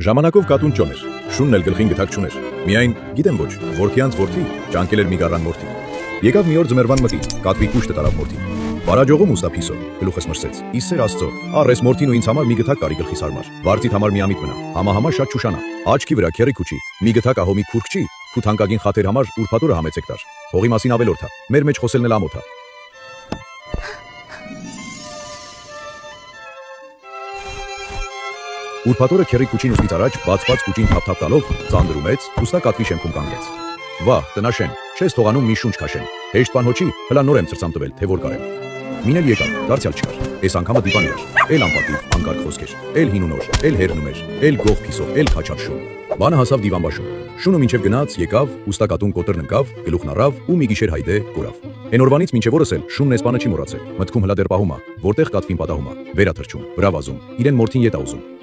Ժամանակով կատուն ճոն էր, շունն էլ գլխին գթակ չուներ, միայն, գիտեմ ոչ, որդի անց որդի, ճանկել էր մի գառան մորթի։ Եկավ մի օր ձմեռվան մտի, կատվի կուշտը տարավ մորթին։ Բարաջողում ուստա փիսո, գլուխս մրսեց, իսեր աստծո, առես մորթին ու ինձ համար մի գթակ կարի գլխիս հարմար, վարձիդ համար մի ամիտ մնա, համահամար շատ շուշանա, աչքի վրա քերի քուչի, մի գթակ ահոմի քուրք չի, քու թանկագին խաթեր համար ուրփաթորը համեցեք տար, հողի մասին ավելորդ է, մեր մեջ խոսելն էլ ամոթ է։ Ուրփաթորը քերի քուչին ուստից առաջ բացված կուճին թափթափ տալով ծանդրումեց, ուստա կատվի շեմքում կանգնեց։ Վահ, տնաշեն, չես թողանում մի շունչ քաշեն, հեշտ բան հոչի, հլա նոր եմ ծրծամ տվել, թե որ կարեմ։ Մինել եկավ, դարձյալ չկար, այս անգամը դիպան էր, էլ անպատիվ, անկարգ խոսքեր, էլ հին ու նոր, էլ հերնում էր, էլ գող փիսով, էլ քաչար շուն։ Բանը հասավ դիվանբաշում, շունը մինչև գնաց, եկավ, ուստա կատուն կոտրն ընկավ, գլուխն առավ ու մի գիշեր հայդե կորավ։ Էն օրվանից մինչև օրս էլ շունն էս բանը չի մոռացել, մտքում հլա դեռ պահում է, որտեղ կատվին պատահում է, վերա թրջում, վրա վազում, իրեն մորթին ետ ա ուզում։